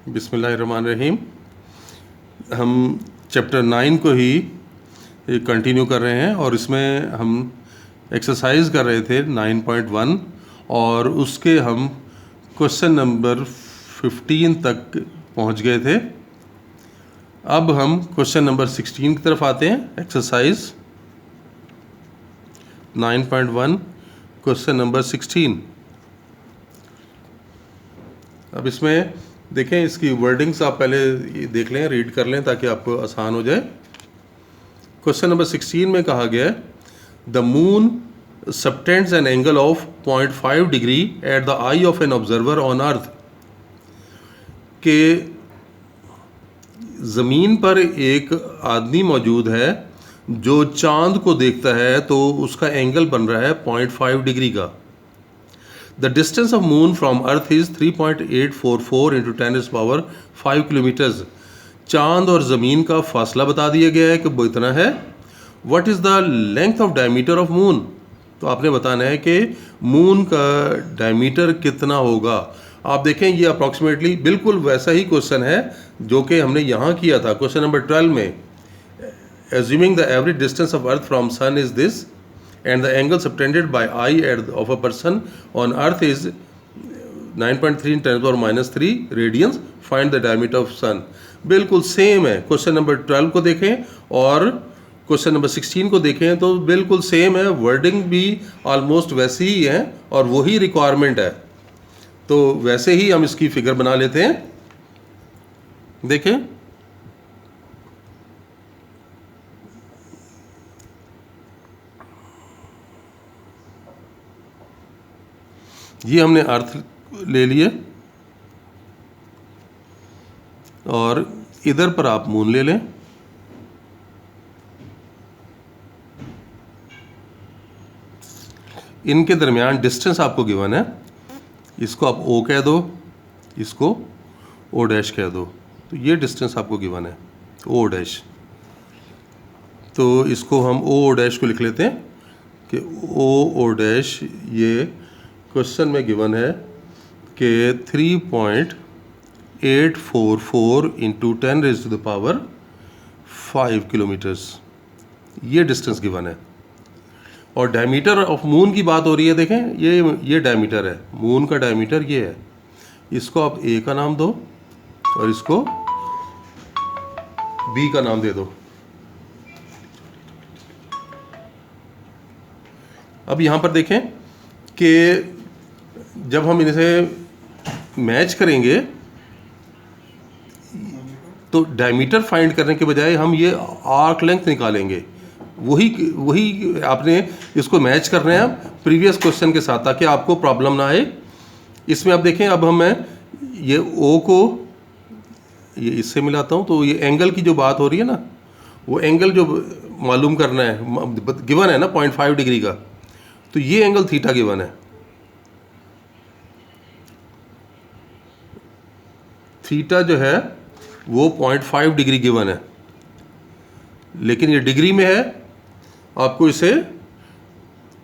बिस्मिल्लाहिर्रहमानिर्रहीम। हम चैप्टर 9 को ही कंटिन्यू कर रहे हैं और इसमें हम एक्सरसाइज कर रहे थे 9.1 और उसके हम क्वेश्चन नंबर 15 तक पहुंच गए थे। अब हम क्वेश्चन नंबर 16 की तरफ आते हैं। Exercise 9.1 question number 16। अब इसमें देखें, इसकी वर्डिंग्स आप पहले देख लें, रीड कर लें ताकि आपको आसान हो जाए। क्वेश्चन नंबर 16 में कहा गया है the moon subtends an angle of 0.5 degree at the I of an observer on earth. के ज़मीन पर एक आदमी मौजूद है जो चांद को देखता है, तो उसका एंगल बन रहा है 0.5 डिग्री का। The distance of moon from earth is 3.844 into 10⁵ kilometres. चांद और ज़मीन का फासला बता दिया गया है कि वो इतना है। What is the length of diameter of moon? तो आपने बताना है कि मून का डायमीटर कितना होगा। आप देखें, ये अप्रॉक्सीमेटली बिल्कुल वैसा ही क्वेश्चन है जो कि हमने यहाँ किया था क्वेश्चन नंबर 12 में। Assuming the average distance of earth from sun is this and the angle subtended by eye of a person on earth is 9.3 × 10⁻³ radians, find the diameter of sun। बिल्कुल same है। Question number 12 को देखें और question number 16 को देखें तो बिल्कुल same है। वर्डिंग भी ऑलमोस्ट वैसी ही है और वही रिक्वायरमेंट है। तो वैसे ही हम इसकी फिगर बना लेते हैं। देखें, ये हमने अर्थ ले लिए और इधर पर आप मून ले लें। इनके दरमियान डिस्टेंस आपको गिवन है। इसको आप O कह दो, इसको O' कह दो। तो ये डिस्टेंस आपको गिवन है O'। तो इसको हम O' को लिख लेते हैं कि O' ये क्वेश्चन में गिवन है कि 3.844 इंटू 10⁵ किलोमीटर्स, ये डिस्टेंस गिवन है। और डायमीटर ऑफ मून की बात हो रही है। देखें, ये डायमीटर है, मून का डायमीटर ये है। इसको आप A का नाम दो और इसको B का नाम दे दो। अब यहाँ पर देखें कि जब हम इनसे मैच करेंगे तो डायमीटर फाइंड करने के बजाय हम ये आर्क लेंथ निकालेंगे। वही आपने इसको मैच करना है प्रीवियस क्वेश्चन के साथ ताकि आपको प्रॉब्लम ना आए। इसमें आप देखें, अब मैं ये O को ये इससे मिलाता हूँ तो ये एंगल की जो बात हो रही है ना, वो एंगल जो मालूम करना है गिवन है ना 0.5 डिग्री का, तो ये एंगल थीटा गिवन है। थीटा जो है वो 0.5 डिग्री गिवन है, लेकिन ये डिग्री में है। आपको इसे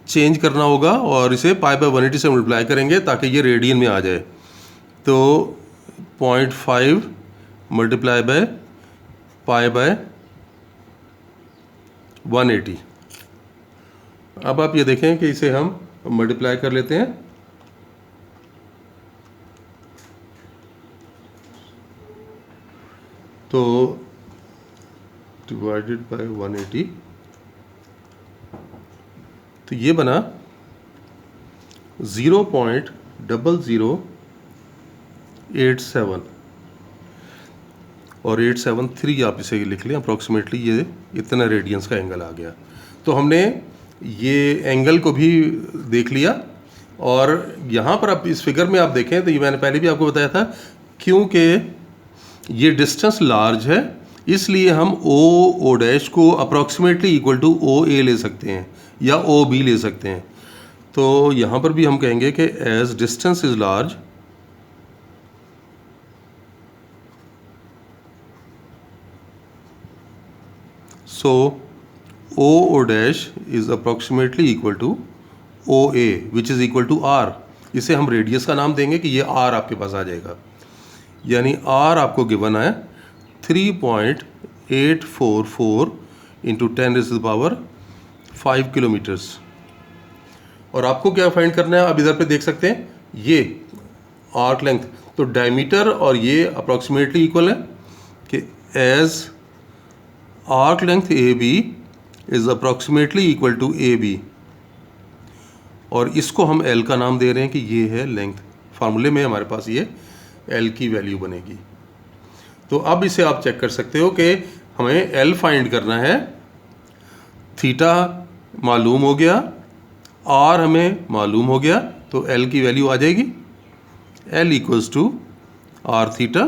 चेंज करना होगा और इसे π/180 से मल्टीप्लाई करेंगे ताकि ये रेडियन में आ जाए। तो 0.5 मल्टीप्लाई बाय π/180। अब आप ये देखें कि इसे हम मल्टीप्लाई कर लेते हैं। तो डिवाइडेड बाय 180, तो ये बना 0.0087 और 873 आप इसे लिख लें। अप्रॉक्सीमेटली ये इतना रेडियंस का एंगल आ गया। तो हमने ये एंगल को भी देख लिया और यहाँ पर आप इस फिगर में आप देखें तो ये मैंने पहले भी आपको बताया था, क्योंकि ये डिस्टेंस लार्ज है इसलिए हम O' को अप्रॉक्सीमेटली इक्वल टू OA ले सकते हैं या OB ले सकते हैं। तो यहाँ पर भी हम कहेंगे कि as distance is large, so O' is approximately equal to OA which is equal to R। इसे हम रेडियस का नाम देंगे कि ये R आपके पास आ जाएगा। यानी आर आपको गिवन है 3.844 इंटू 10⁻⁵ किलोमीटर्स। और आपको क्या फाइंड करना है, आप इधर पे देख सकते हैं ये आर्क लेंथ, तो डायमीटर और ये अप्रॉक्सीमेटली इक्वल है कि as arc length A B is approximately equal to A B, और इसको हम एल का नाम दे रहे हैं कि ये है लेंथ। फार्मूले में हमारे पास ये एल की वैल्यू बनेगी। तो अब इसे आप चेक कर सकते हो कि हमें एल फाइंड करना है, थीटा मालूम हो गया, आर हमें मालूम हो गया, तो एल की वैल्यू आ जाएगी L equals to R theta.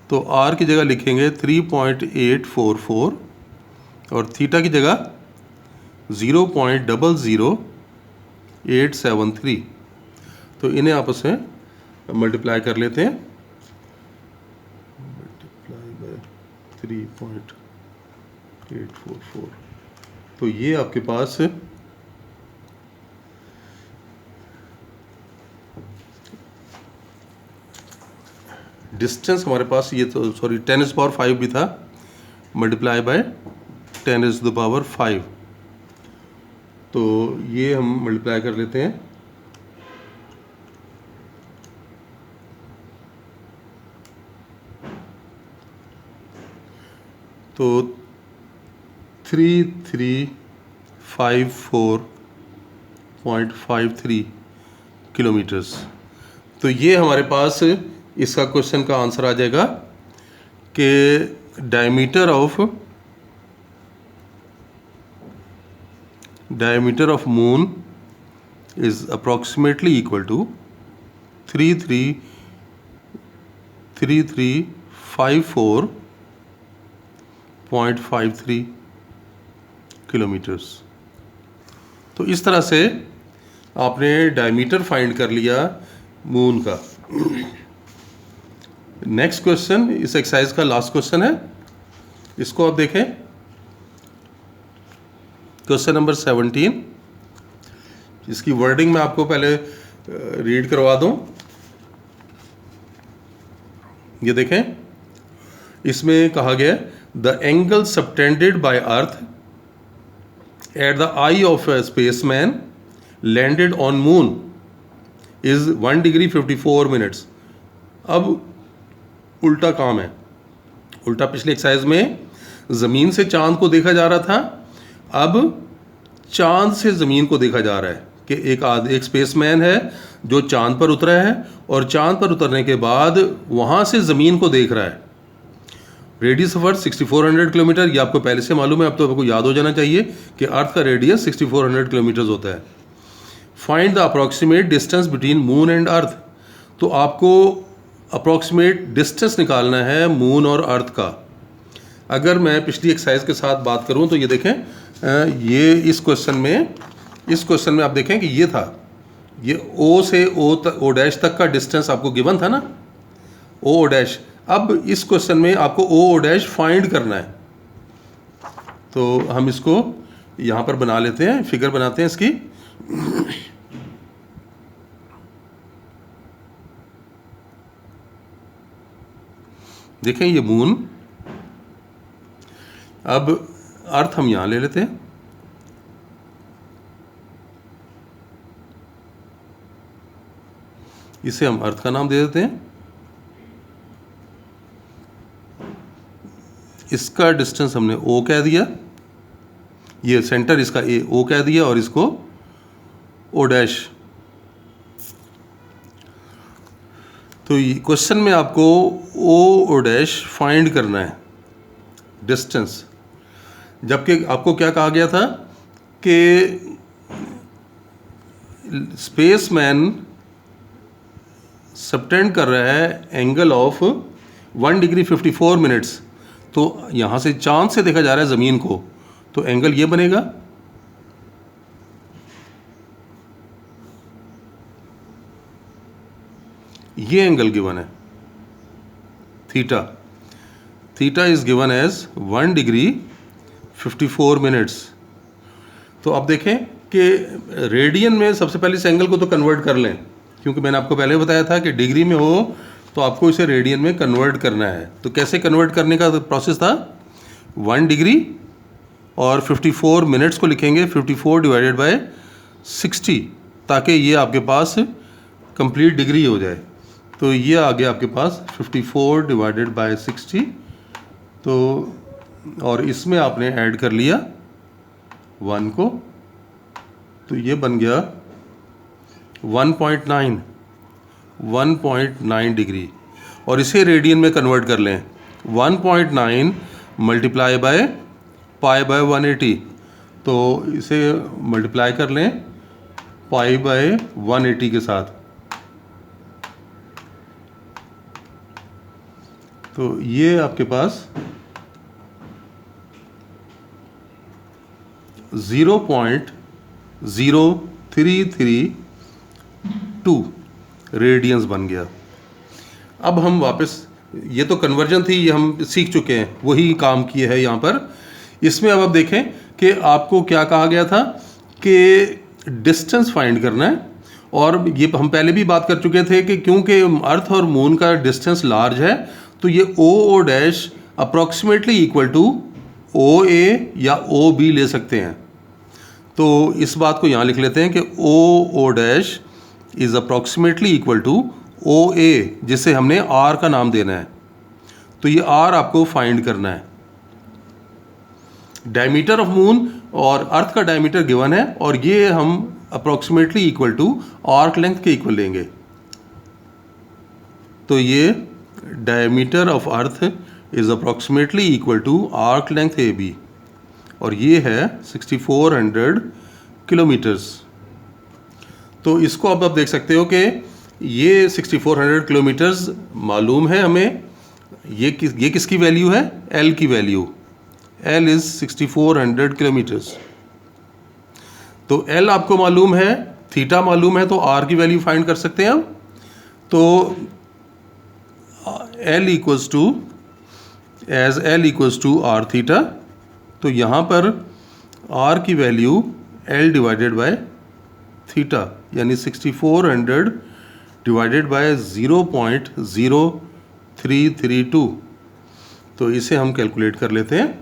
तो आर की जगह लिखेंगे 3.844 और थीटा की जगह 0.00873। तो इन्हें आपस में मल्टीप्लाई कर लेते हैं, मल्टीप्लाई बाय 3.844, तो ये आपके पास डिस्टेंस हमारे पास ये तो सॉरी 10⁵ भी था, मल्टीप्लाई बाय 10⁵, तो ये हम मल्टीप्लाई कर लेते हैं। तो 3354.53 किलोमीटर्स। तो ये हमारे पास इसका क्वेश्चन का आंसर आ जाएगा कि diameter of moon is approximately equal to 3354.53 kilometres. तो इस तरह से आपने डायमीटर फाइंड कर लिया मून का। नेक्स्ट क्वेश्चन इस एक्सरसाइज का लास्ट क्वेश्चन है, इसको आप देखें, क्वेश्चन नंबर 17। इसकी वर्डिंग मैं आपको पहले रीड करवा दूं। ये देखें, इसमें कहा गया the angle subtended bye earth at the I of a spaceman landed on moon is 1 degree 54 minutes. अब उल्टा काम है, उल्टा पिछले एक्सरसाइज में ज़मीन से चांद को देखा जा रहा था, अब चांद से ज़मीन को देखा जा रहा है कि एक स्पेसमैन है जो चांद पर उतरा है और चांद पर उतरने के बाद वहाँ से ज़मीन को देख रहा है। रेडियस ऑफ अर्थ 6400 किलोमीटर, ये आपको पहले से मालूम है, अब तो आपको याद हो जाना चाहिए कि अर्थ का रेडियस 6400 किलोमीटर होता है। Find the approximate distance between moon and अर्थ। तो आपको अप्रॉक्सीमेट डिस्टेंस निकालना है मून और अर्थ का। अगर मैं पिछली एक्सरसाइज के साथ बात करूं तो ये देखें, ये इस क्वेश्चन में आप देखें कि ये था, ये ओ से ओ डैश तक का डिस्टेंस आपको गिवन था ना, ओ डैश। अब इस क्वेश्चन में आपको ओ डैश फाइंड करना है, तो हम इसको यहाँ पर बना लेते हैं, फिगर बनाते हैं इसकी। देखें ये मून, अब अर्थ हम यहां ले लेते हैं, इसे हम अर्थ का नाम दे देते हैं। इसका डिस्टेंस हमने ओ कह दिया, ये सेंटर इसका ए ओ कह दिया और इसको ओ डैश। तो क्वेश्चन में आपको ओ डैश फाइंड करना है डिस्टेंस, जबकि आपको क्या कहा गया था कि स्पेसमैन सबटेंड कर रहा है एंगल ऑफ 1 डिग्री 54 मिनट्स। तो यहाँ से चांद से देखा जा रहा है ज़मीन को, तो एंगल ये बनेगा, ये एंगल गिवन है theta. Theta is given as 1 degree 54 minutes. तो आप देखें कि रेडियन में सबसे पहले इस एंगल को तो कन्वर्ट कर लें, क्योंकि मैंने आपको पहले बताया था कि डिग्री में हो तो आपको इसे रेडियन में कन्वर्ट करना है। तो कैसे कन्वर्ट करने का प्रोसेस था, 1 डिग्री और 54 मिनट्स को लिखेंगे 54 डिवाइडेड बाय 60, ताकि ये आपके पास कंप्लीट डिग्री हो जाए। तो ये आ गया आपके पास 54 डिवाइडेड बाय 60। तो और इसमें आपने ऐड कर लिया 1 को, तो ये बन गया 1.9 डिग्री। और इसे रेडियन में कन्वर्ट कर लें, 1.9 मल्टीप्लाई बाय पाई बाय 180। तो इसे मल्टीप्लाई कर लें पाई बाय 180 के साथ। तो ये आपके पास 0.0332 रेडियंस बन गया। अब हम वापस, ये तो कन्वर्जन थी, ये हम सीख चुके हैं, वही काम किए है यहाँ पर। इसमें अब आप देखें कि आपको क्या कहा गया था कि डिस्टेंस फाइंड करना है। और ये हम पहले भी बात कर चुके थे कि क्योंकि अर्थ और मून का डिस्टेंस लार्ज है, तो ये O dash approximately equal to O A या ओ बी ले सकते हैं। तो इस बात को यहाँ लिख लेते हैं कि O dash is approximately equal to O A, जिसे हमने आर का नाम देना है। तो ये आर आपको फाइंड करना है। डायमीटर ऑफ मून और अर्थ का डायमीटर गिवन है, और ये हम approximately equal to arc length के इक्वल लेंगे। तो ये diameter of earth is approximately equal to arc length A B, और ये है 6400 किलोमीटर्स। तो इसको अब आप देख सकते हो कि ये 6400 किलोमीटर्स मालूम है हमें। ये किसकी वैल्यू है, एल की वैल्यू। L is 6400 kilometres. तो एल आपको मालूम है, थीटा मालूम है, तो आर की वैल्यू फाइंड कर सकते हैं हम। तो L equals to R theta. तो यहाँ पर आर की value L divided by theta, यानी 6400 डिवाइडेड बाय 0.0332। तो इसे हम कैलकुलेट कर लेते हैं।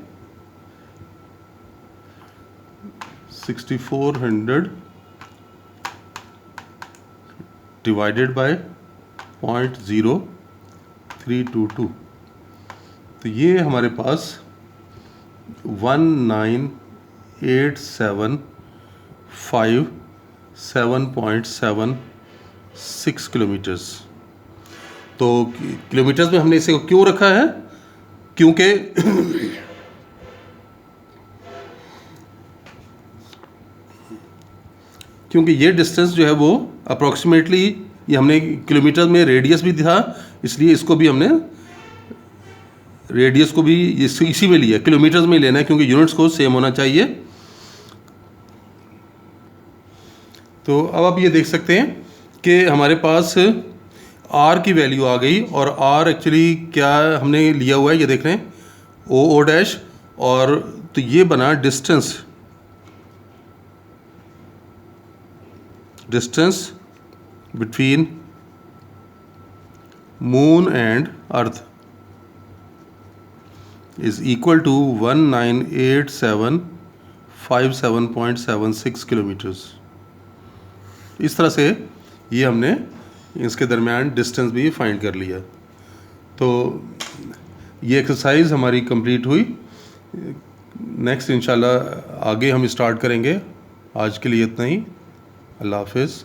6400 डिवाइडेड बाय 0.0322, तो ये हमारे पास 19887.76 किलोमीटर्स। तो किलोमीटर्स में हमने इसे क्यों रखा है, क्योंकि ये डिस्टेंस जो है वो अप्रॉक्सीमेटली, ये हमने किलोमीटर में रेडियस भी था, इसलिए इसको भी हमने रेडियस को भी इसी में लिया, किलोमीटर्स में लेना है, क्योंकि यूनिट्स को सेम होना चाहिए। तो अब आप ये देख सकते हैं कि हमारे पास आर की वैल्यू आ गई, और आर एक्चुअली क्या हमने लिया हुआ है, ये देख रहे हैं ओ डैश, और तो ये बना distance between moon and earth is equal to 1988757.76 kilometres. इस तरह से ये हमने इसके दरमियान डिस्टेंस भी फाइंड कर लिया। तो ये एक्सरसाइज हमारी कंप्लीट हुई। नेक्स्ट इंशाल्लाह आगे हम स्टार्ट करेंगे। आज के लिए इतना ही। अल्लाह हाफिज़।